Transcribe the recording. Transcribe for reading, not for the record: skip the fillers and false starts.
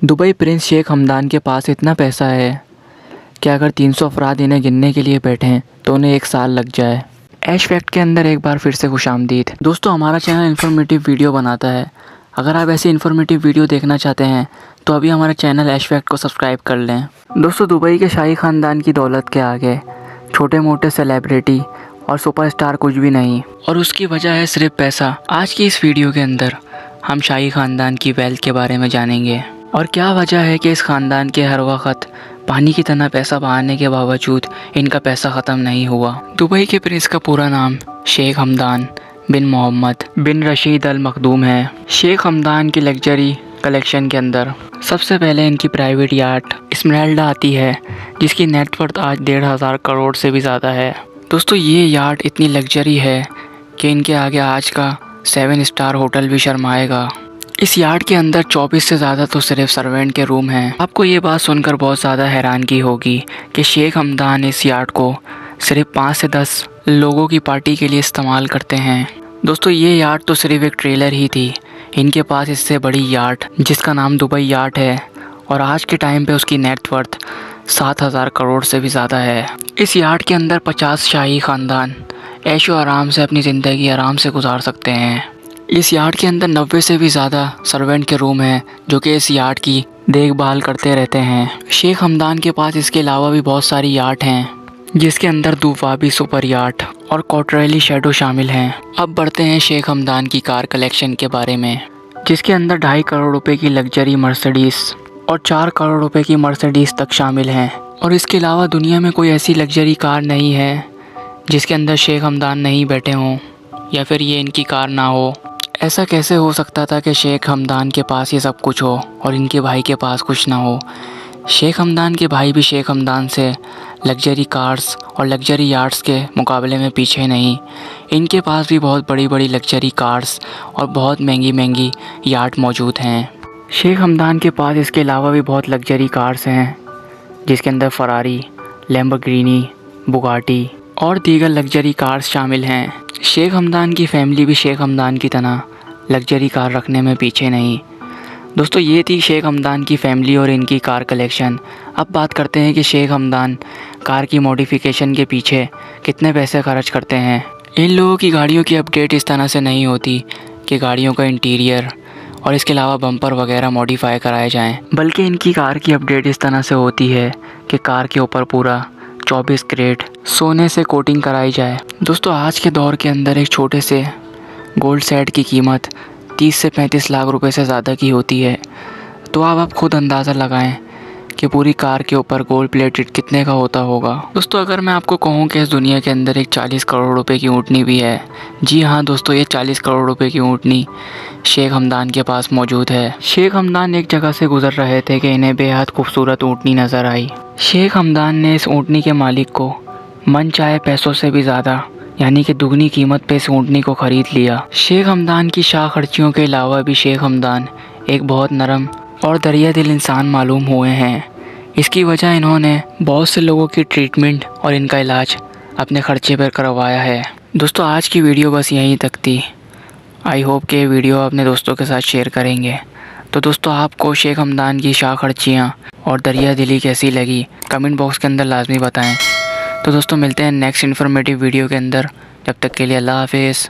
Dubai prince Sheikh Hamdan के पास इतना पैसा है कि अगर 300 अफराद इन्हें गिनने के लिए बैठें तो उन्हें 1 साल लग जाए। ऐश फैक्ट के अंदर एक बार फिर से खुशामदीद। दोस्तों, हमारा चैनल इन्फॉर्मेटिव वीडियो बनाता है। अगर आप ऐसी इन्फॉर्मेटिव वीडियो देखना चाहते हैं तो अभी हमारे चैनल ऐश फैक्ट को सब्सक्राइब कर लें। दोस्तों, दुबई के शाही ख़ानदान की दौलत के आगे छोटे मोटे सेलिब्रिटी और सुपरस्टार कुछ भी नहीं, और उसकी वजह है सिर्फ पैसा। आज की इस वीडियो के अंदर हम शाही ख़ानदान की वेल्थ के बारे में जानेंगे और क्या वजह है कि इस ख़ानदान के हर वक्त पानी की तरह पैसा बहाने के बावजूद इनका पैसा ख़त्म नहीं हुआ। दुबई के प्रिंस का पूरा नाम शेख हमदान बिन मोहम्मद बिन रशीद अल मखदूम है। शेख हमदान की लग्जरी कलेक्शन के अंदर सबसे पहले इनकी प्राइवेट याट स्मेराल्डा आती है, जिसकी नेटवर्थ आज 1,500 करोड़ से भी ज़्यादा है। दोस्तों, ये याट इतनी लग्जरी है कि इनके आगे आज का 7 स्टार होटल भी शर्माएगा। इस यार्ड के अंदर 24 से ज़्यादा तो सिर्फ सर्वेंट के रूम हैं। आपको ये बात सुनकर बहुत ज़्यादा हैरानगी होगी कि शेख हमदान इस यार्ड को सिर्फ 5 से 10 लोगों की पार्टी के लिए इस्तेमाल करते हैं। दोस्तों, ये यार्ड तो सिर्फ एक ट्रेलर ही थी। इनके पास इससे बड़ी यार्ड जिसका नाम दुबई यार्ड है और आज के टाइम पे उसकी नेटवर्थ 7,000 करोड़ से भी ज़्यादा है। इस यार्ड के अंदर 50 शाही ख़ानदान ऐशो आराम से अपनी ज़िंदगी आराम से गुजार सकते हैं। इस यार्ड के अंदर 90 से भी ज़्यादा सर्वेंट के रूम हैं जो कि इस यार्ड की देखभाल करते रहते हैं। शेख हमदान के पास इसके अलावा भी बहुत सारी यार्ड हैं, जिसके अंदर दुवाबी सुपर यार्ड और कोटरेली शैडो शामिल हैं। अब बढ़ते हैं शेख हमदान की कार कलेक्शन के बारे में, जिसके अंदर 2.5 करोड़ रुपए की लग्जरी मर्सिडीज़ और 4 करोड़ रुपए की मर्सिडीज़ तक शामिल हैं। और इसके अलावा दुनिया में कोई ऐसी लग्जरी कार नहीं है जिसके अंदर शेख हमदान नहीं बैठे हों या फिर ये इनकी कार ना हो। ऐसा कैसे हो सकता था कि शेख हमदान के पास ये सब कुछ हो और इनके भाई के पास कुछ ना हो। शेख हमदान के भाई भी शेख हमदान से लग्जरी कार्स और लग्जरी यार्ड्स के मुकाबले में पीछे नहीं। इनके पास भी बहुत बड़ी बड़ी लग्जरी कार्स और बहुत महंगी महंगी यार्ड मौजूद हैं। शेख हमदान के पास इसके अलावा भी बहुत लग्जरी कार्स हैं, जिसके अंदर फरारी, लैम्बोर्गिनी, बुगाटी और दीगर लग्जरी कार्स शामिल हैं। शेख हमदान की फैमिली भी शेख हमदान की तरह लग्जरी कार रखने में पीछे नहीं। दोस्तों, ये थी शेख हमदान की फैमिली और इनकी कार कलेक्शन। अब बात करते हैं कि शेख हमदान कार की मॉडिफिकेशन के पीछे कितने पैसे खर्च करते हैं। इन लोगों की गाड़ियों की अपडेट इस तरह से नहीं होती कि गाड़ियों का इंटीरियर और इसके अलावा बम्पर वगैरह मॉडिफाई कराए जाएं, बल्कि इनकी कार की अपडेट इस तरह से होती है कि कार के ऊपर पूरा 24 कैरेट सोने से कोटिंग कराई जाए। दोस्तों, आज के दौर के अंदर एक छोटे से गोल्ड सेट की कीमत 30 से 35 लाख रुपए से ज़्यादा की होती है। तो आप खुद अंदाज़ा लगाएं कि पूरी कार के ऊपर गोल्ड प्लेटेड कितने का होता होगा। दोस्तों, अगर मैं आपको कहूं कि इस दुनिया के अंदर एक 40 करोड़ रुपए की ऊँटनी भी है, जी हाँ दोस्तों, ये 40 करोड़ रुपए की ऊँटनी शेख हमदान के पास मौजूद है। शेख हमदान एक जगह से गुजर रहे थे कि इन्हें बेहद खूबसूरत ऊँटनी नज़र आई। शेख हमदान ने इस ऊँटनी के मालिक को मन चाहे पैसों से भी ज़्यादा यानी कि दुगनी कीमत पे इस ऊँटनी को ख़रीद लिया। शेख हमदान की शाह खर्चियों के अलावा भी शेख हमदान एक बहुत नरम और दरिया दिल इंसान मालूम हुए हैं। इसकी वजह इन्होंने बहुत से लोगों की ट्रीटमेंट और इनका इलाज अपने खर्चे पर करवाया है। दोस्तों, आज की वीडियो बस यहीं तक थी। आई होप कि वीडियो अपने दोस्तों के साथ शेयर करेंगे। तो दोस्तों, आपको शेख हमदान की शाह खर्चियाँ और दरिया दिली कैसी लगी कमेंट बॉक्स के अंदर लाजमी बताएं। तो दोस्तों, मिलते हैं नेक्स्ट इन्फॉर्मेटिव वीडियो के अंदर। जब तक के लिए अल्लाह हाफिज़।